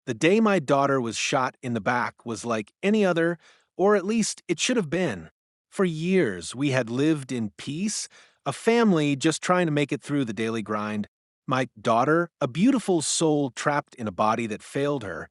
The day my daughter was shot in the back was like any other, or at least it should have been. For years, we had lived in peace, a family just trying to make it through the daily grind. My daughter, a beautiful soul trapped in a body that failed her,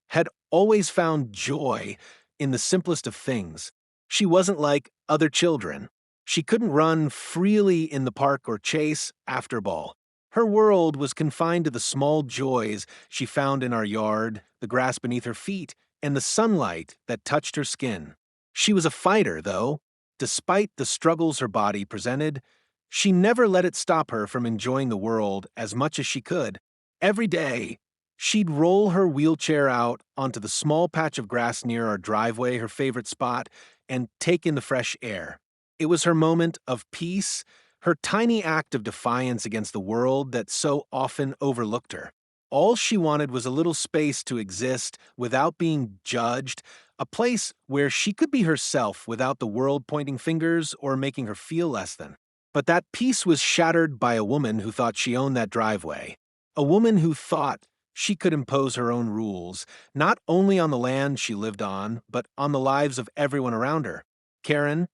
had always found joy in the simplest of things. She wasn't like other children. She couldn't run freely in the park or chase after ball. Her world was confined to the small joys she found in our yard, the grass beneath her feet, and the sunlight that touched her skin. She was a fighter, though. Despite the struggles her body presented, she never let it stop her from enjoying the world as much as she could. Every day, she'd roll her wheelchair out onto the small patch of grass near our driveway, her favorite spot, and take in the fresh air. It was her moment of peace, her tiny act of defiance against the world that so often overlooked her. All she wanted was a little space to exist without being judged, a place where she could be herself without the world pointing fingers or making her feel less than. But that peace was shattered by a woman who thought she owned that driveway. A woman who thought she could impose her own rules, not only on the land she lived on, but on the lives of everyone around her. Karen,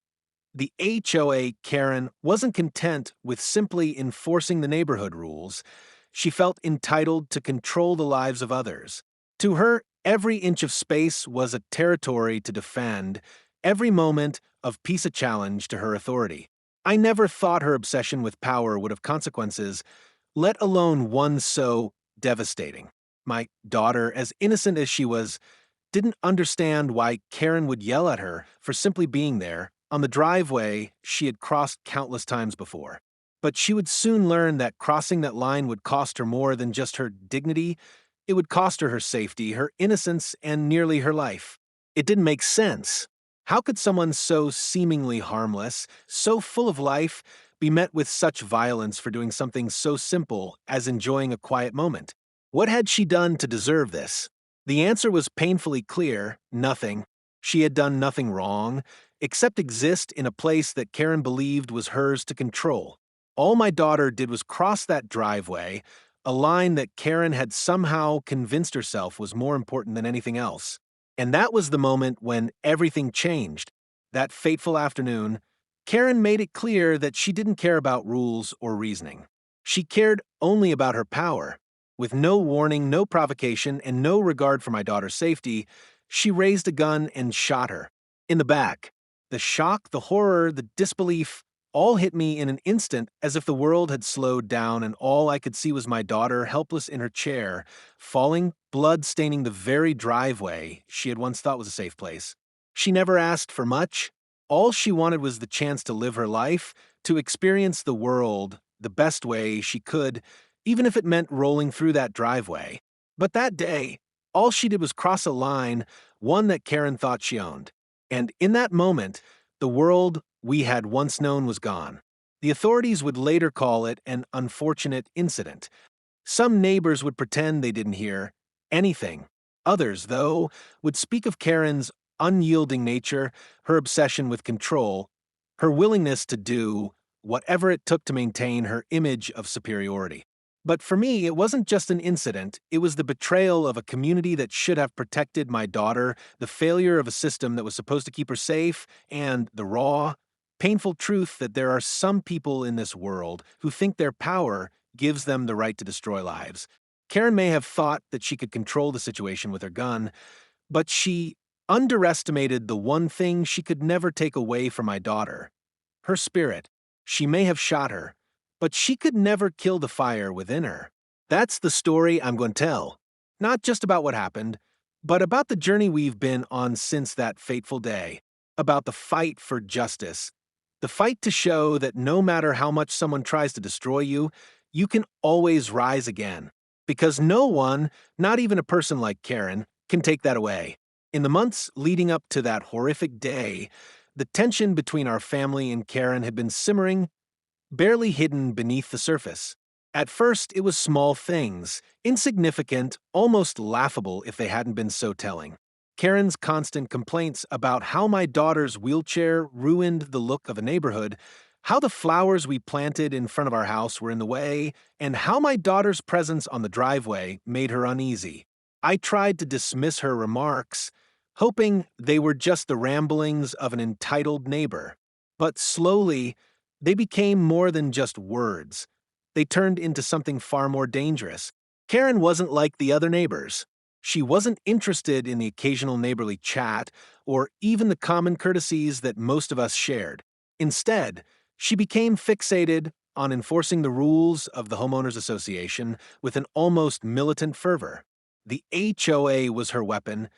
the HOA Karen, wasn't content with simply enforcing the neighborhood rules. She felt entitled to control the lives of others. To her, every inch of space was a territory to defend, every moment of peace a challenge to her authority. I never thought her obsession with power would have consequences, let alone one so devastating. My daughter, as innocent as she was, didn't understand why Karen would yell at her for simply being there on the driveway she had crossed countless times before. But she would soon learn that crossing that line would cost her more than just her dignity. It would cost her safety, her innocence, and nearly her life. It didn't make sense. How could someone so seemingly harmless, so full of life, be met with such violence for doing something so simple as enjoying a quiet moment? What had she done to deserve this? The answer was painfully clear: nothing. She had done nothing wrong, except exist in a place that Karen believed was hers to control. All my daughter did was cross that driveway, a line that Karen had somehow convinced herself was more important than anything else. And that was the moment when everything changed. That fateful afternoon, Karen made it clear that she didn't care about rules or reasoning. She cared only about her power. With no warning, no provocation, and no regard for my daughter's safety, she raised a gun and shot her. In the back. The shock, the horror, the disbelief all hit me in an instant, as if the world had slowed down and all I could see was my daughter helpless in her chair, falling, blood staining the very driveway she had once thought was a safe place. She never asked for much. All she wanted was the chance to live her life, to experience the world the best way she could, even if it meant rolling through that driveway. But that day, all she did was cross a line, one that Karen thought she owned. And in that moment, the world we had once known was gone. The authorities would later call it an unfortunate incident. Some neighbors would pretend they didn't hear anything. Others, though, would speak of Karen's unyielding nature, her obsession with control, her willingness to do whatever it took to maintain her image of superiority. But for me, it wasn't just an incident, it was the betrayal of a community that should have protected my daughter, the failure of a system that was supposed to keep her safe, and the raw, painful truth that there are some people in this world who think their power gives them the right to destroy lives. Karen may have thought that she could control the situation with her gun, but she underestimated the one thing she could never take away from my daughter: her spirit. She may have shot her, but she could never kill the fire within her. That's the story I'm going to tell. Not just about what happened, but about the journey we've been on since that fateful day. About the fight for justice. The fight to show that no matter how much someone tries to destroy you, you can always rise again. Because no one, not even a person like Karen, can take that away. In the months leading up to that horrific day, the tension between our family and Karen had been simmering, barely hidden beneath the surface. At first, it was small things, insignificant, almost laughable if they hadn't been so telling. Karen's constant complaints about how my daughter's wheelchair ruined the look of a neighborhood, how the flowers we planted in front of our house were in the way, and how my daughter's presence on the driveway made her uneasy. I tried to dismiss her remarks, hoping they were just the ramblings of an entitled neighbor. But slowly, they became more than just words. They turned into something far more dangerous. Karen wasn't like the other neighbors. She wasn't interested in the occasional neighborly chat or even the common courtesies that most of us shared. Instead, she became fixated on enforcing the rules of the homeowners association with an almost militant fervor. The HOA was her weapon,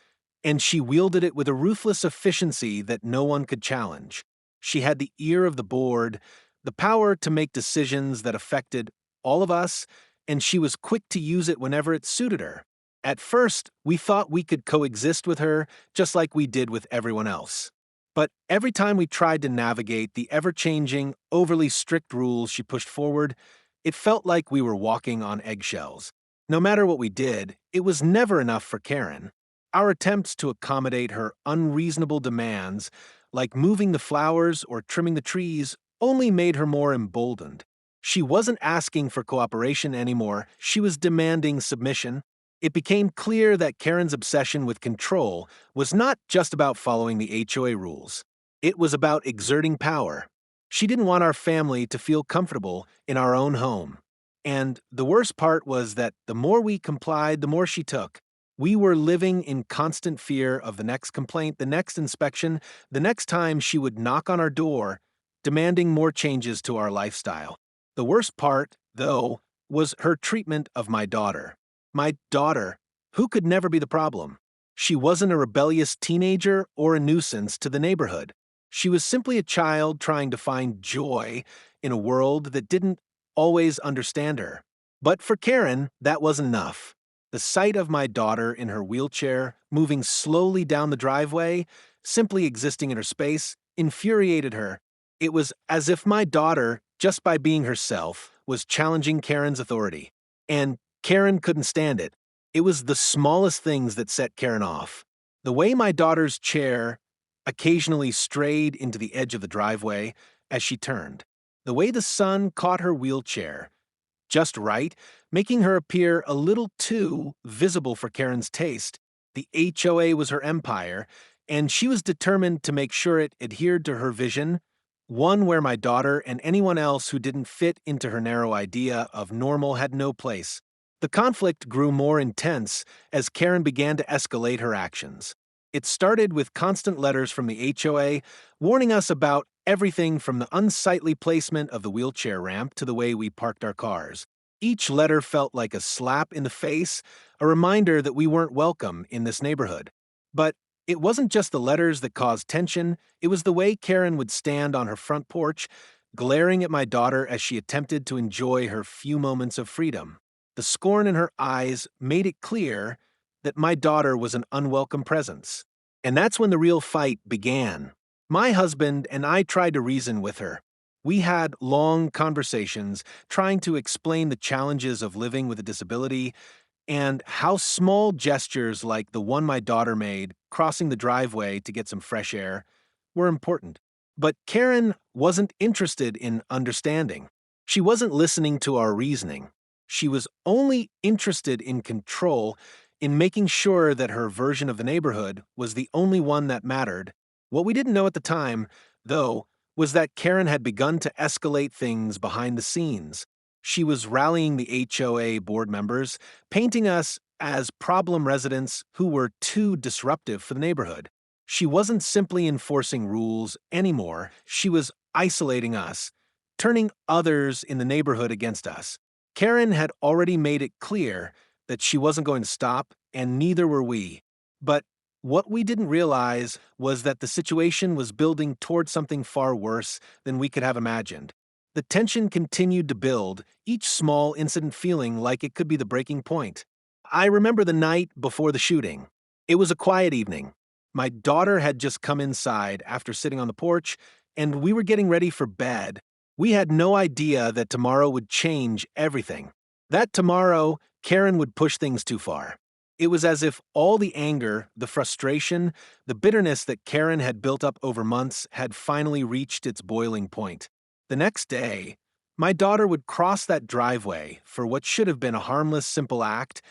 and she wielded it with a ruthless efficiency that no one could challenge. She had the ear of the board, the power to make decisions that affected all of us, and she was quick to use it whenever it suited her. At first, we thought we could coexist with her just like we did with everyone else. But every time we tried to navigate the ever-changing, overly strict rules she pushed forward, it felt like we were walking on eggshells. No matter what we did, it was never enough for Karen. Our attempts to accommodate her unreasonable demands, like moving the flowers or trimming the trees, only made her more emboldened. She wasn't asking for cooperation anymore, she was demanding submission. It became clear that Karen's obsession with control was not just about following the HOA rules. It was about exerting power. She didn't want our family to feel comfortable in our own home. And the worst part was that the more we complied, the more she took. We were living in constant fear of the next complaint, the next inspection, the next time she would knock on our door, demanding more changes to our lifestyle. The worst part, though, was her treatment of my daughter. My daughter, who could never be the problem. She wasn't a rebellious teenager or a nuisance to the neighborhood. She was simply a child trying to find joy in a world that didn't always understand her. But for Karen, that wasn't enough. The sight of my daughter in her wheelchair, moving slowly down the driveway, simply existing in her space, infuriated her. It was as if my daughter, just by being herself, was challenging Karen's authority. And Karen couldn't stand it. It was the smallest things that set Karen off. The way my daughter's chair occasionally strayed into the edge of the driveway as she turned. The way the sun caught her wheelchair, just right, making her appear a little too visible for Karen's taste. The HOA was her empire, and she was determined to make sure it adhered to her vision, one where my daughter and anyone else who didn't fit into her narrow idea of normal had no place. The conflict grew more intense as Karen began to escalate her actions. It started with constant letters from the HOA warning us about everything from the unsightly placement of the wheelchair ramp to the way we parked our cars. Each letter felt like a slap in the face, a reminder that we weren't welcome in this neighborhood. But it wasn't just the letters that caused tension, it was the way Karen would stand on her front porch, glaring at my daughter as she attempted to enjoy her few moments of freedom. The scorn in her eyes made it clear that my daughter was an unwelcome presence. And that's when the real fight began. My husband and I tried to reason with her. We had long conversations trying to explain the challenges of living with a disability and how small gestures like the one my daughter made, crossing the driveway to get some fresh air, were important. But Karen wasn't interested in understanding. She wasn't listening to our reasoning. She was only interested in control, in making sure that her version of the neighborhood was the only one that mattered. What we didn't know at the time, though, was that Karen had begun to escalate things behind the scenes. She was rallying the HOA board members, painting us as problem residents who were too disruptive for the neighborhood. She wasn't simply enforcing rules anymore, she was isolating us, turning others in the neighborhood against us. Karen had already made it clear that she wasn't going to stop, and neither were we. But what we didn't realize was that the situation was building toward something far worse than we could have imagined. The tension continued to build, each small incident feeling like it could be the breaking point. I remember the night before the shooting. It was a quiet evening. My daughter had just come inside after sitting on the porch, and we were getting ready for bed. We had no idea that tomorrow would change everything. That tomorrow, Karen would push things too far. It was as if all the anger, the frustration, the bitterness that Karen had built up over months had finally reached its boiling point. The next day, my daughter would cross that driveway for what should have been a harmless, simple act,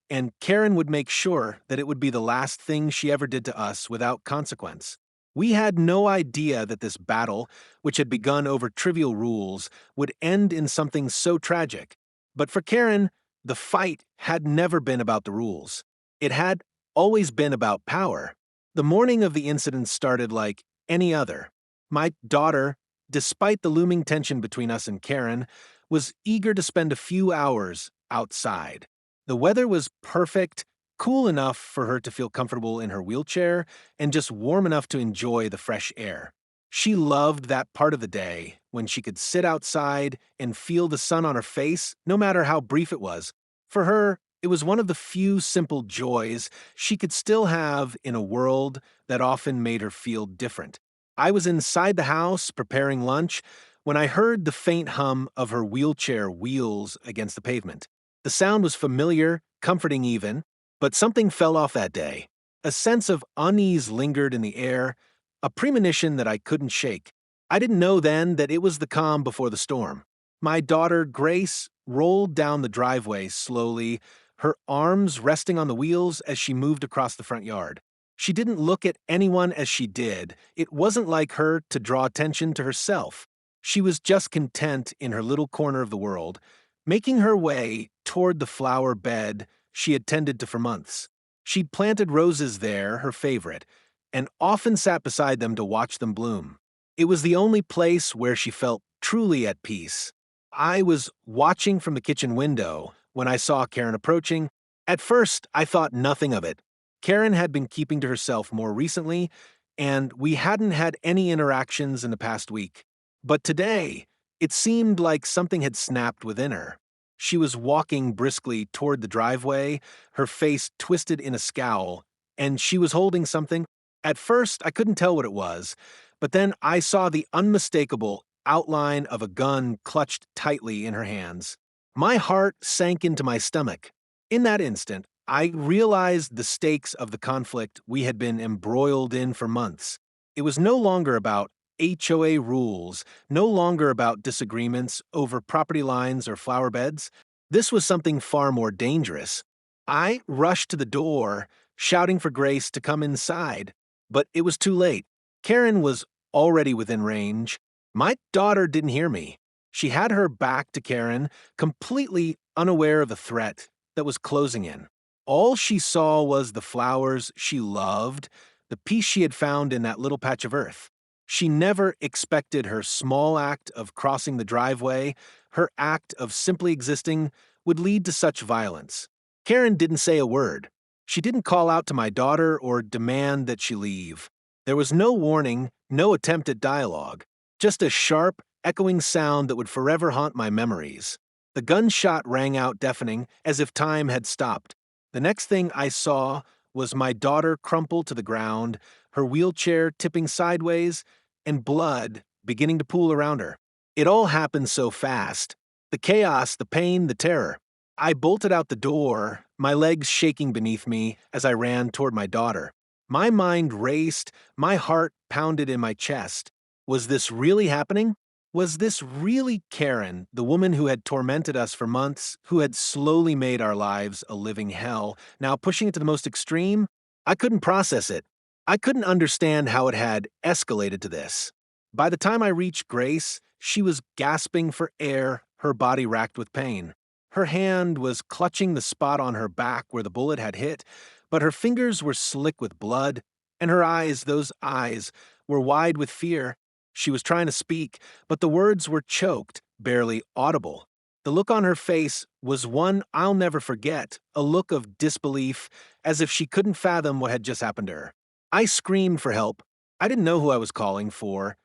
and Karen would make sure that it would be the last thing she ever did to us without consequence. We had no idea that this battle, which had begun over trivial rules, would end in something so tragic. But for Karen, the fight had never been about the rules. It had always been about power. The morning of the incident started like any other. My daughter, despite the looming tension between us and Karen, was eager to spend a few hours outside. The weather was perfect, cool enough for her to feel comfortable in her wheelchair, and just warm enough to enjoy the fresh air. She loved that part of the day when she could sit outside and feel the sun on her face, no matter how brief it was. For her, it was one of the few simple joys she could still have in a world that often made her feel different. I was inside the house preparing lunch when I heard the faint hum of her wheelchair wheels against the pavement. The sound was familiar, comforting even, but something fell off that day. A sense of unease lingered in the air, a premonition that I couldn't shake. I didn't know then that it was the calm before the storm. My daughter, Grace, rolled down the driveway slowly, her arms resting on the wheels as she moved across the front yard. She didn't look at anyone as she did. It wasn't like her to draw attention to herself. She was just content in her little corner of the world, making her way toward the flower bed she had tended to for months. She'd planted roses there, her favorite, and often sat beside them to watch them bloom. It was the only place where she felt truly at peace. I was watching from the kitchen window when I saw Karen approaching. At first, I thought nothing of it. Karen had been keeping to herself more recently, and we hadn't had any interactions in the past week. But today, it seemed like something had snapped within her. She was walking briskly toward the driveway, her face twisted in a scowl, and she was holding something. At first, I couldn't tell what it was, but then I saw the unmistakable outline of a gun clutched tightly in her hands. My heart sank into my stomach. In that instant, I realized the stakes of the conflict we had been embroiled in for months. It was no longer about HOA rules, no longer about disagreements over property lines or flower beds. This was something far more dangerous. I rushed to the door, shouting for Grace to come inside, but it was too late. Karen was already within range. My daughter didn't hear me. She had her back to Karen, completely unaware of the threat that was closing in. All she saw was the flowers she loved, the peace she had found in that little patch of earth. She never expected her small act of crossing the driveway, her act of simply existing, would lead to such violence. Karen didn't say a word. She didn't call out to my daughter or demand that she leave. There was no warning, no attempt at dialogue, just a sharp, echoing sound that would forever haunt my memories. The gunshot rang out deafening, as if time had stopped. The next thing I saw was my daughter crumple to the ground, her wheelchair tipping sideways, and blood beginning to pool around her. It all happened so fast. The chaos, the pain, the terror. I bolted out the door, my legs shaking beneath me as I ran toward my daughter. My mind raced, my heart pounded in my chest. Was this really happening? Was this really Karen, the woman who had tormented us for months, who had slowly made our lives a living hell, now pushing it to the most extreme? I couldn't process it. I couldn't understand how it had escalated to this. By the time I reached Grace, she was gasping for air, her body racked with pain. Her hand was clutching the spot on her back where the bullet had hit, but her fingers were slick with blood, and her eyes, those eyes, were wide with fear. She was trying to speak, but the words were choked, barely audible. The look on her face was one I'll never forget, a look of disbelief, as if she couldn't fathom what had just happened to her. I screamed for help. I didn't know who I was calling for,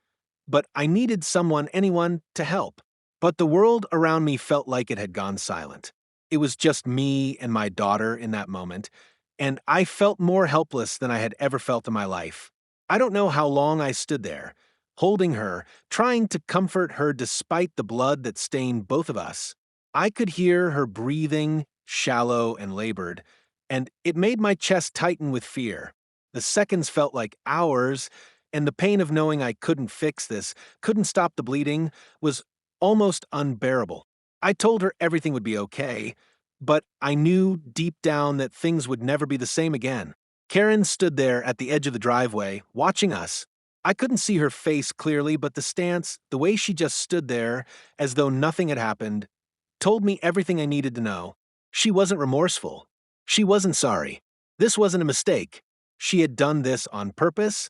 but I needed someone, anyone, to help. But the world around me felt like it had gone silent. It was just me and my daughter in that moment, and I felt more helpless than I had ever felt in my life. I don't know how long I stood there, holding her, trying to comfort her despite the blood that stained both of us. I could hear her breathing, shallow and labored, and it made my chest tighten with fear. The seconds felt like hours, and the pain of knowing I couldn't fix this, couldn't stop the bleeding, was almost unbearable. I told her everything would be okay, but I knew deep down that things would never be the same again. Karen stood there at the edge of the driveway, watching us. I couldn't see her face clearly, but the stance, the way she just stood there, as though nothing had happened, told me everything I needed to know. She wasn't remorseful. She wasn't sorry. This wasn't a mistake. She had done this on purpose,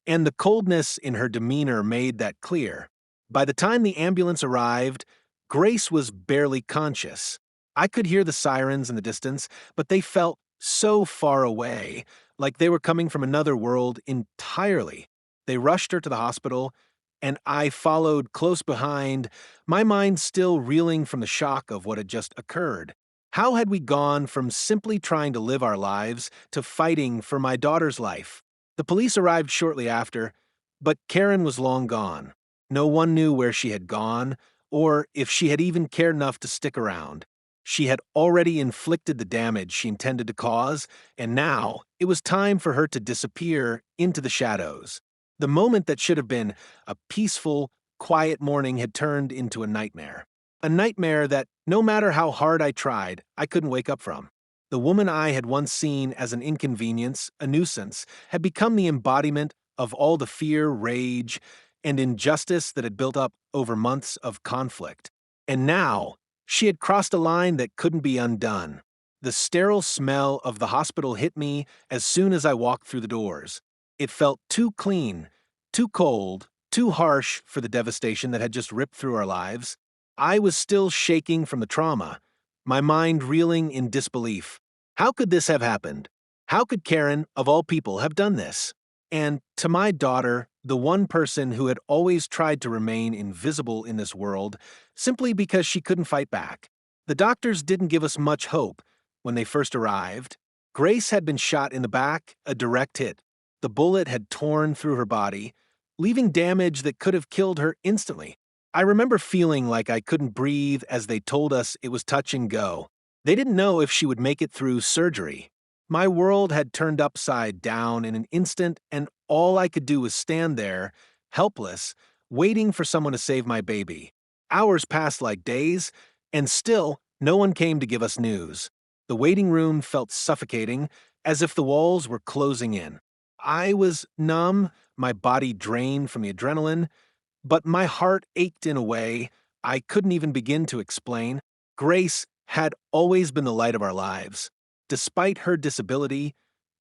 and the coldness in her demeanor made that clear. By the time the ambulance arrived, Grace was barely conscious. I could hear the sirens in the distance, but they felt so far away, like they were coming from another world entirely. They rushed her to the hospital, and I followed close behind, my mind still reeling from the shock of what had just occurred. How had we gone from simply trying to live our lives to fighting for my daughter's life? The police arrived shortly after, but Karen was long gone. No one knew where she had gone, or if she had even cared enough to stick around. She had already inflicted the damage she intended to cause, and now it was time for her to disappear into the shadows. The moment that should have been a peaceful, quiet morning had turned into a nightmare. A nightmare that, no matter how hard I tried, I couldn't wake up from. The woman I had once seen as an inconvenience, a nuisance, had become the embodiment of all the fear, rage, and injustice that had built up over months of conflict. And now, she had crossed a line that couldn't be undone. The sterile smell of the hospital hit me as soon as I walked through the doors. It felt too clean, too cold, too harsh for the devastation that had just ripped through our lives. I was still shaking from the trauma, my mind reeling in disbelief. How could this have happened? How could Karen, of all people, have done this? And to my daughter, the one person who had always tried to remain invisible in this world, simply because she couldn't fight back. The doctors didn't give us much hope when they first arrived. Grace had been shot in the back, a direct hit. The bullet had torn through her body, leaving damage that could have killed her instantly. I remember feeling like I couldn't breathe as they told us it was touch and go. They didn't know if she would make it through surgery. My world had turned upside down in an instant, and all I could do was stand there, helpless, waiting for someone to save my baby. Hours passed like days, and still, no one came to give us news. The waiting room felt suffocating, as if the walls were closing in. I was numb, my body drained from the adrenaline, but my heart ached in a way I couldn't even begin to explain. Grace had always been the light of our lives. Despite her disability,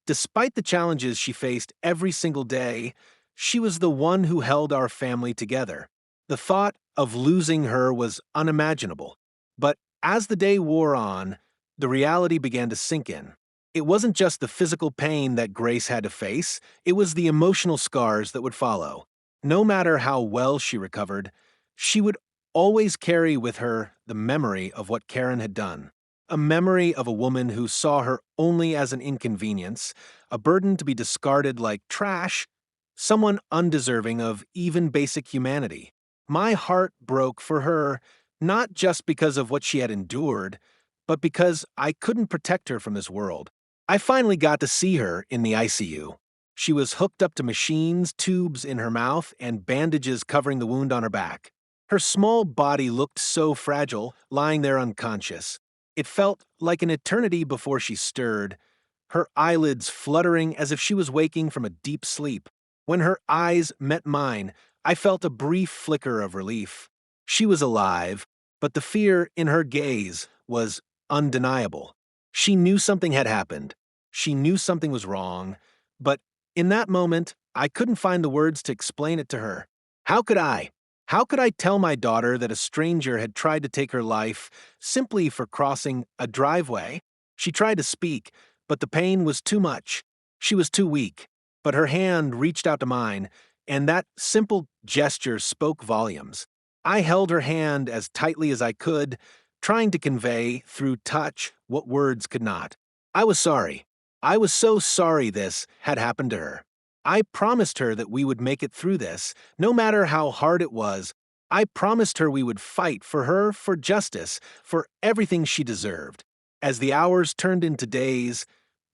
despite the challenges she faced every single day, she was the one who held our family together. The thought of losing her was unimaginable. But as the day wore on, the reality began to sink in. It wasn't just the physical pain that Grace had to face, it was the emotional scars that would follow. No matter how well she recovered, she would always carry with her the memory of what Karen had done. A memory of a woman who saw her only as an inconvenience, a burden to be discarded like trash, someone undeserving of even basic humanity. My heart broke for her, not just because of what she had endured, but because I couldn't protect her from this world. I finally got to see her in the ICU. She was hooked up to machines, tubes in her mouth, and bandages covering the wound on her back. Her small body looked so fragile, lying there unconscious. It felt like an eternity before she stirred, her eyelids fluttering as if she was waking from a deep sleep. When her eyes met mine, I felt a brief flicker of relief. She was alive, but the fear in her gaze was undeniable. She knew something had happened. She knew something was wrong, but in that moment, I couldn't find the words to explain it to her. How could I? How could I tell my daughter that a stranger had tried to take her life simply for crossing a driveway? She tried to speak, but the pain was too much. She was too weak. But her hand reached out to mine, and that simple gesture spoke volumes. I held her hand as tightly as I could, trying to convey, through touch, what words could not. I was sorry. I was so sorry this had happened to her. I promised her that we would make it through this, no matter how hard it was. I promised her we would fight for her, for justice, for everything she deserved. As the hours turned into days,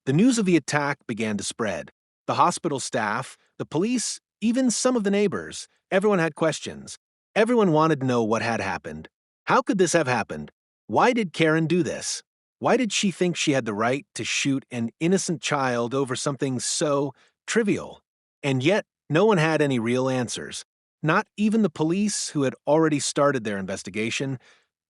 the news of the attack began to spread. The hospital staff, the police, even some of the neighbors, everyone had questions. Everyone wanted to know what had happened. How could this have happened? Why did Karen do this? Why did she think she had the right to shoot an innocent child over something so trivial? And yet, no one had any real answers. Not even the police, who had already started their investigation,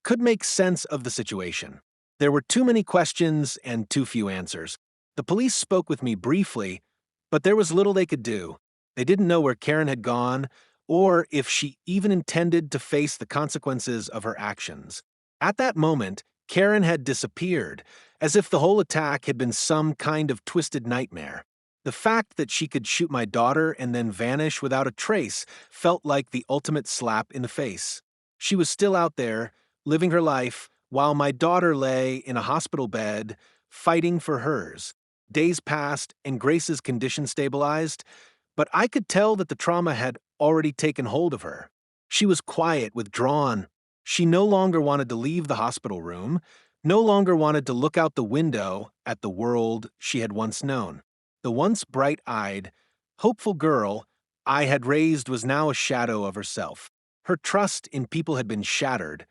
could make sense of the situation. There were too many questions and too few answers. The police spoke with me briefly, but there was little they could do. They didn't know where Karen had gone, or if she even intended to face the consequences of her actions. At that moment, Karen had disappeared, as if the whole attack had been some kind of twisted nightmare. The fact that she could shoot my daughter and then vanish without a trace felt like the ultimate slap in the face. She was still out there, living her life, while my daughter lay in a hospital bed, fighting for hers. Days passed and Grace's condition stabilized, but I could tell that the trauma had already taken hold of her. She was quiet, withdrawn. She no longer wanted to leave the hospital room, no longer wanted to look out the window at the world she had once known. The once bright-eyed, hopeful girl I had raised was now a shadow of herself. Her trust in people had been shattered,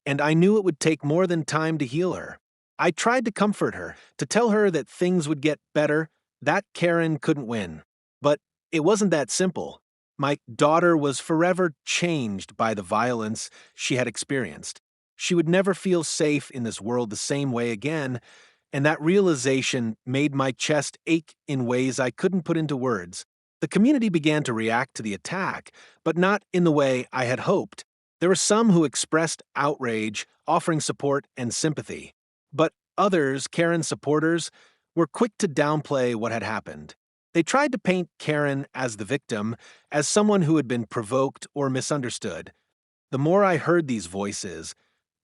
and I knew it would take more than time to heal her. I tried to comfort her, to tell her that things would get better, that Karen couldn't win. But it wasn't that simple. My daughter was forever changed by the violence she had experienced. She would never feel safe in this world the same way again, and that realization made my chest ache in ways I couldn't put into words. The community began to react to the attack, but not in the way I had hoped. There were some who expressed outrage, offering support and sympathy. But others, Karen's supporters, were quick to downplay what had happened. They tried to paint Karen as the victim, as someone who had been provoked or misunderstood. The more I heard these voices,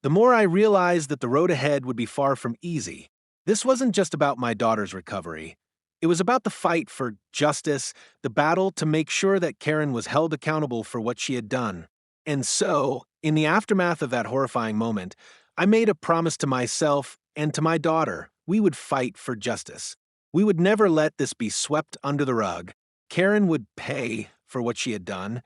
the more I realized that the road ahead would be far from easy. This wasn't just about my daughter's recovery. It was about the fight for justice, the battle to make sure that Karen was held accountable for what she had done. And so, in the aftermath of that horrifying moment, I made a promise to myself and to my daughter: we would fight for justice. We would never let this be swept under the rug. Karen would pay for what she had done,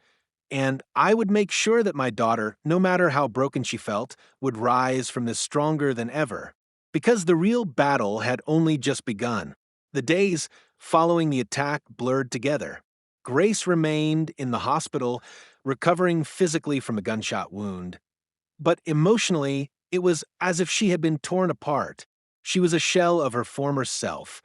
and I would make sure that my daughter, no matter how broken she felt, would rise from this stronger than ever. Because the real battle had only just begun. The days following the attack blurred together. Grace remained in the hospital, recovering physically from a gunshot wound. But emotionally, it was as if she had been torn apart. She was a shell of her former self,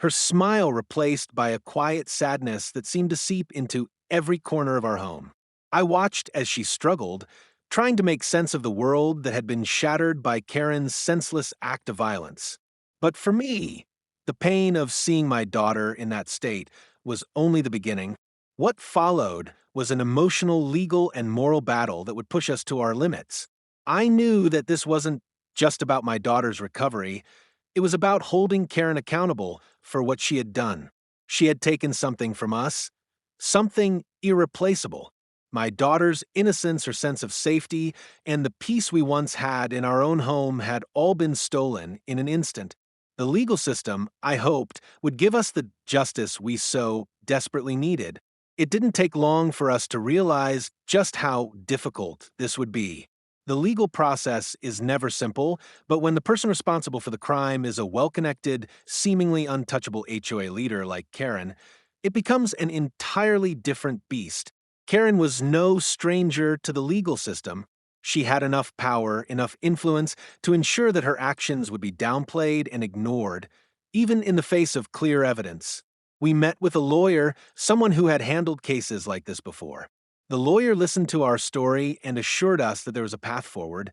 her smile replaced by a quiet sadness that seemed to seep into every corner of our home. I watched as she struggled, trying to make sense of the world that had been shattered by Karen's senseless act of violence. But for me, the pain of seeing my daughter in that state was only the beginning. What followed was an emotional, legal, and moral battle that would push us to our limits. I knew that this wasn't just about my daughter's recovery. It was about holding Karen accountable for what she had done. She had taken something from us, something irreplaceable. My daughter's innocence, her sense of safety, and the peace we once had in our own home had all been stolen in an instant. The legal system, I hoped, would give us the justice we so desperately needed. It didn't take long for us to realize just how difficult this would be. The legal process is never simple, but when the person responsible for the crime is a well-connected, seemingly untouchable HOA leader like Karen, it becomes an entirely different beast. Karen was no stranger to the legal system. She had enough power, enough influence to ensure that her actions would be downplayed and ignored, even in the face of clear evidence. We met with a lawyer, someone who had handled cases like this before. The lawyer listened to our story and assured us that there was a path forward,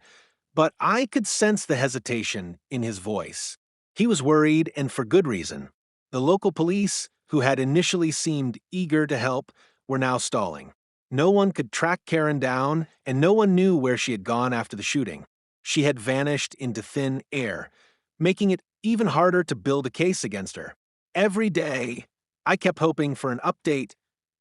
but I could sense the hesitation in his voice. He was worried, and for good reason. The local police, who had initially seemed eager to help, were now stalling. No one could track Karen down, and no one knew where she had gone after the shooting. She had vanished into thin air, making it even harder to build a case against her. Every day, I kept hoping for an update,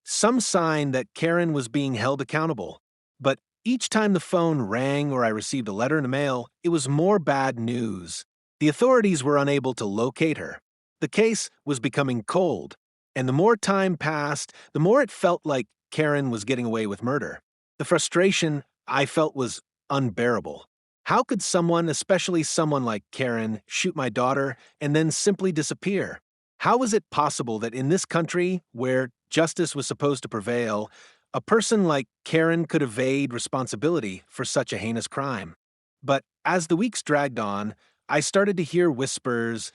some sign that Karen was being held accountable. But each time the phone rang or I received a letter in the mail, it was more bad news. The authorities were unable to locate her. The case was becoming cold, and the more time passed, the more it felt like Karen was getting away with murder. The frustration I felt was unbearable. How could someone, especially someone like Karen, shoot my daughter and then simply disappear? How was it possible that in this country, where justice was supposed to prevail, a person like Karen could evade responsibility for such a heinous crime? But as the weeks dragged on, I started to hear whispers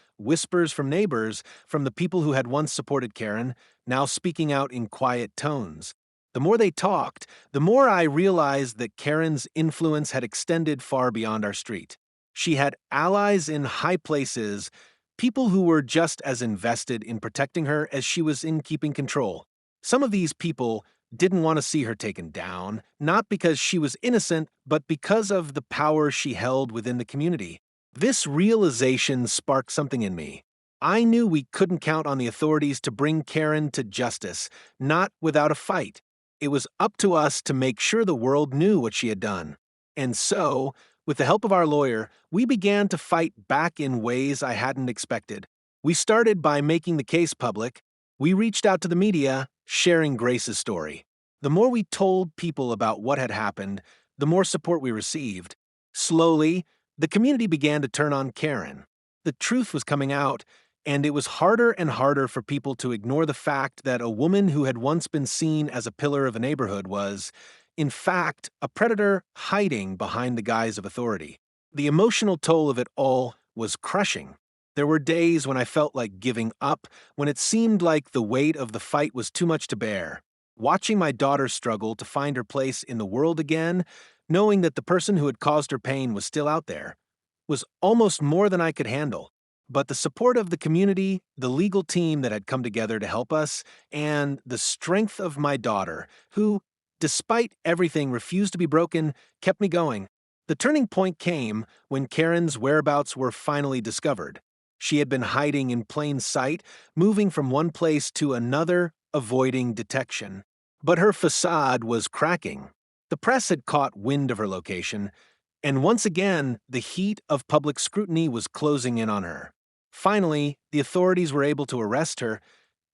from neighbors, from the people who had once supported Karen, now speaking out in quiet tones. The more they talked, the more I realized that Karen's influence had extended far beyond our street. She had allies in high places, people who were just as invested in protecting her as she was in keeping control. Some of these people didn't want to see her taken down, not because she was innocent, but because of the power she held within the community. This realization sparked something in me. I knew we couldn't count on the authorities to bring Karen to justice, not without a fight. It was up to us to make sure the world knew what she had done. And so, with the help of our lawyer, we began to fight back in ways I hadn't expected. We started by making the case public. We reached out to the media, sharing Grace's story. The more we told people about what had happened, the more support we received. Slowly, the community began to turn on Karen. The truth was coming out, and it was harder and harder for people to ignore the fact that a woman who had once been seen as a pillar of a neighborhood was, in fact, a predator hiding behind the guise of authority. The emotional toll of it all was crushing. There were days when I felt like giving up, when it seemed like the weight of the fight was too much to bear. Watching my daughter struggle to find her place in the world again, knowing that the person who had caused her pain was still out there, was almost more than I could handle. But the support of the community, the legal team that had come together to help us, and the strength of my daughter, who, despite everything, refused to be broken, kept me going. The turning point came when Karen's whereabouts were finally discovered. She had been hiding in plain sight, moving from one place to another, avoiding detection. But her facade was cracking. The press had caught wind of her location, and once again, the heat of public scrutiny was closing in on her. Finally, the authorities were able to arrest her,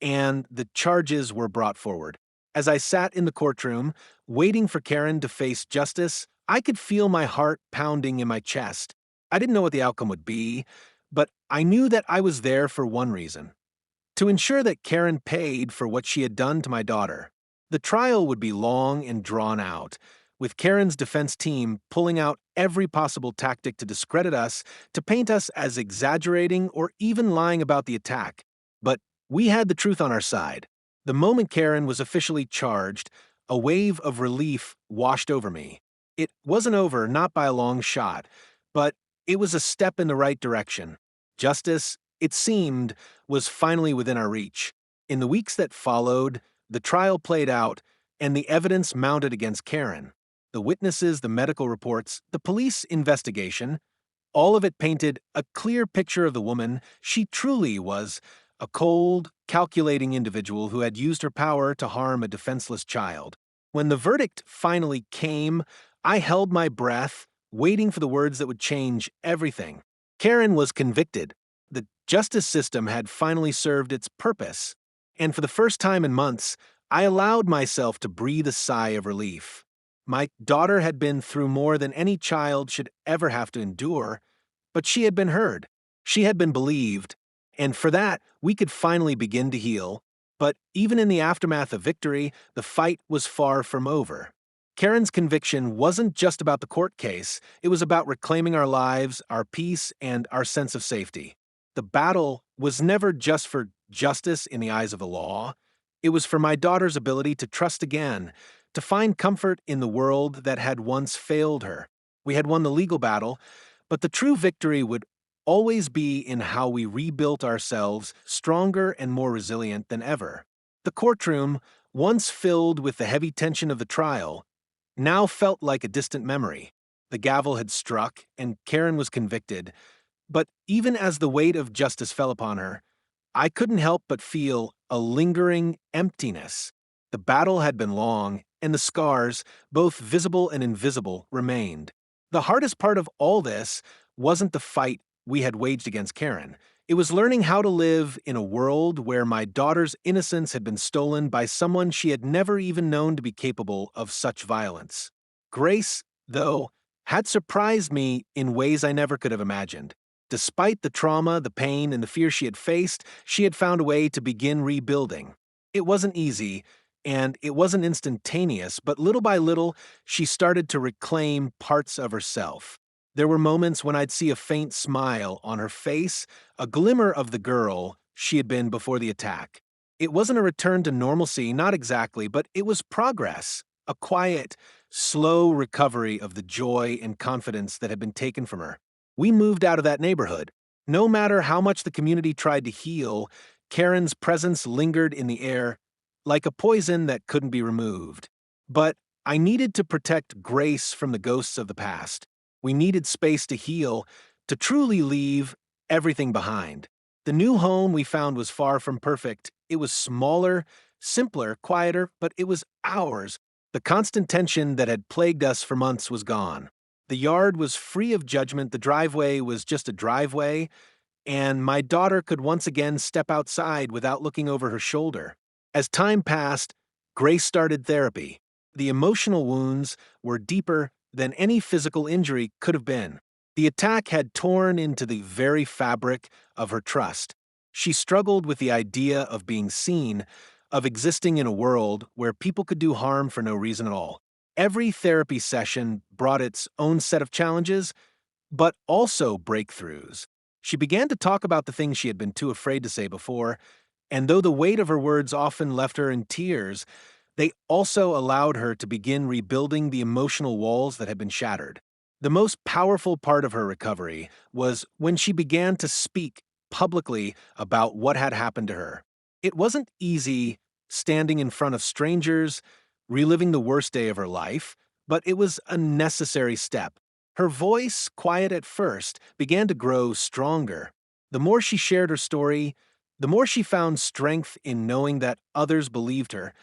and the charges were brought forward. As I sat in the courtroom, waiting for Karen to face justice, I could feel my heart pounding in my chest. I didn't know what the outcome would be, but I knew that I was there for one reason: to ensure that Karen paid for what she had done to my daughter. The trial would be long and drawn out, with Karen's defense team pulling out every possible tactic to discredit us, to paint us as exaggerating or even lying about the attack. But we had the truth on our side. The moment Karen was officially charged, a wave of relief washed over me. It wasn't over, not by a long shot, but it was a step in the right direction. Justice, it seemed, was finally within our reach. In the weeks that followed, the trial played out, and the evidence mounted against Karen. The witnesses, the medical reports, the police investigation, all of it painted a clear picture of the woman she truly was: a cold, calculating individual who had used her power to harm a defenseless child. When the verdict finally came, I held my breath, waiting for the words that would change everything. Karen was convicted. The justice system had finally served its purpose. And for the first time in months, I allowed myself to breathe a sigh of relief. My daughter had been through more than any child should ever have to endure, but she had been heard. She had been believed, and for that, we could finally begin to heal. But even in the aftermath of victory, the fight was far from over. Karen's conviction wasn't just about the court case, it was about reclaiming our lives, our peace, and our sense of safety. The battle was never just for justice in the eyes of the law. It was for my daughter's ability to trust again, to find comfort in the world that had once failed her. We had won the legal battle, but the true victory would always be in how we rebuilt ourselves, stronger and more resilient than ever. The courtroom, once filled with the heavy tension of the trial, now felt like a distant memory. The gavel had struck, and Karen was convicted, but even as the weight of justice fell upon her, I couldn't help but feel a lingering emptiness. The battle had been long, and the scars, both visible and invisible, remained. The hardest part of all this wasn't the fight we had waged against Karen. It was learning how to live in a world where my daughter's innocence had been stolen by someone she had never even known to be capable of such violence. Grace, though, had surprised me in ways I never could have imagined. Despite the trauma, the pain, and the fear she had faced, she had found a way to begin rebuilding. It wasn't easy, and it wasn't instantaneous, but little by little, she started to reclaim parts of herself. There were moments when I'd see a faint smile on her face, a glimmer of the girl she had been before the attack. It wasn't a return to normalcy, not exactly, but it was progress, a quiet, slow recovery of the joy and confidence that had been taken from her. We moved out of that neighborhood. No matter how much the community tried to heal, Karen's presence lingered in the air like a poison that couldn't be removed. But I needed to protect Grace from the ghosts of the past. We needed space to heal, to truly leave everything behind. The new home we found was far from perfect. It was smaller, simpler, quieter, but it was ours. The constant tension that had plagued us for months was gone. The yard was free of judgment, the driveway was just a driveway, and my daughter could once again step outside without looking over her shoulder. As time passed, Grace started therapy. The emotional wounds were deeper than any physical injury could have been. The attack had torn into the very fabric of her trust. She struggled with the idea of being seen, of existing in a world where people could do harm for no reason at all. Every therapy session brought its own set of challenges, but also breakthroughs. She began to talk about the things she had been too afraid to say before, and though the weight of her words often left her in tears, they also allowed her to begin rebuilding the emotional walls that had been shattered. The most powerful part of her recovery was when she began to speak publicly about what had happened to her. It wasn't easy standing in front of strangers, reliving the worst day of her life, but it was a necessary step. Her voice, quiet at first, began to grow stronger. The more she shared her story, the more she found strength in knowing that others believed her,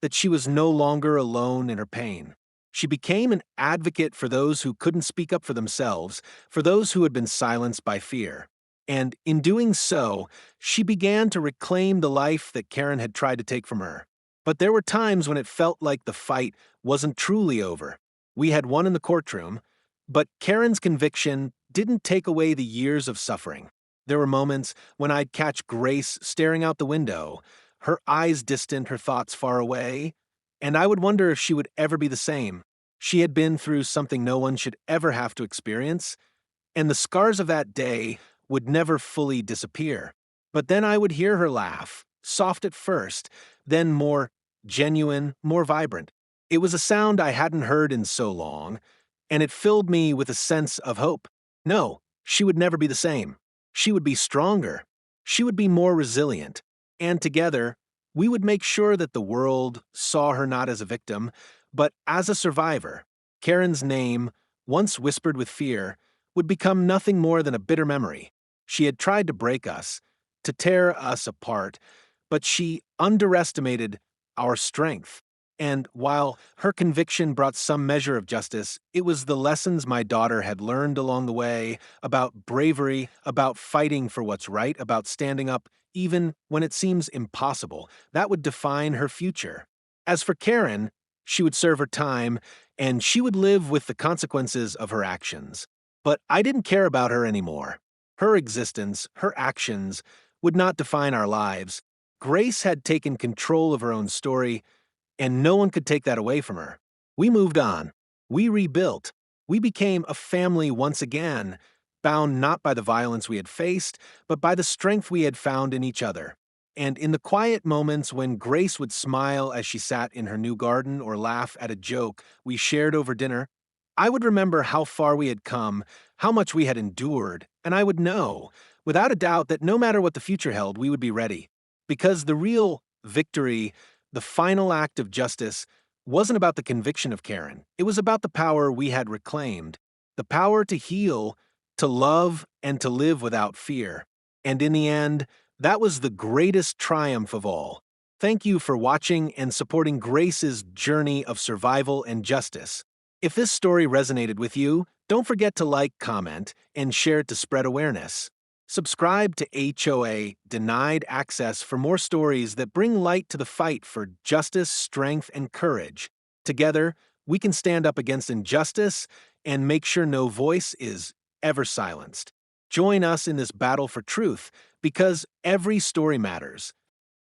that she was no longer alone in her pain. She became an advocate for those who couldn't speak up for themselves, for those who had been silenced by fear. And in doing so, she began to reclaim the life that Karen had tried to take from her. But there were times when it felt like the fight wasn't truly over. We had won in the courtroom, but Karen's conviction didn't take away the years of suffering. There were moments when I'd catch Grace staring out the window, her eyes distant, her thoughts far away, and I would wonder if she would ever be the same. She had been through something no one should ever have to experience, and the scars of that day would never fully disappear. But then I would hear her laugh, soft at first, then more genuine, more vibrant. It was a sound I hadn't heard in so long, and it filled me with a sense of hope. No, she would never be the same. She would be stronger. She would be more resilient. And together, we would make sure that the world saw her not as a victim, but as a survivor. Karen's name, once whispered with fear, would become nothing more than a bitter memory. She had tried to break us, to tear us apart, but she underestimated our strength. And while her conviction brought some measure of justice, it was the lessons my daughter had learned along the way about bravery, about fighting for what's right, about standing up even when it seems impossible, that would define her future. As for Karen, she would serve her time, and she would live with the consequences of her actions. But I didn't care about her anymore. Her existence, her actions, would not define our lives. Grace had taken control of her own story, and no one could take that away from her. We moved on. We rebuilt. We became a family once again, bound not by the violence we had faced, but by the strength we had found in each other. And in the quiet moments when Grace would smile as she sat in her new garden or laugh at a joke we shared over dinner, I would remember how far we had come, how much we had endured, and I would know, without a doubt, that no matter what the future held, we would be ready. Because the real victory, the final act of justice, wasn't about the conviction of Karen. It was about the power we had reclaimed, the power to heal, to love, and to live without fear. And in the end, that was the greatest triumph of all. Thank you for watching and supporting Grace's journey of survival and justice. If this story resonated with you, don't forget to like, comment, and share it to spread awareness. Subscribe to HOA Denied Access for more stories that bring light to the fight for justice, strength, and courage. Together, we can stand up against injustice and make sure no voice is ever silenced. Join us in this battle for truth because every story matters.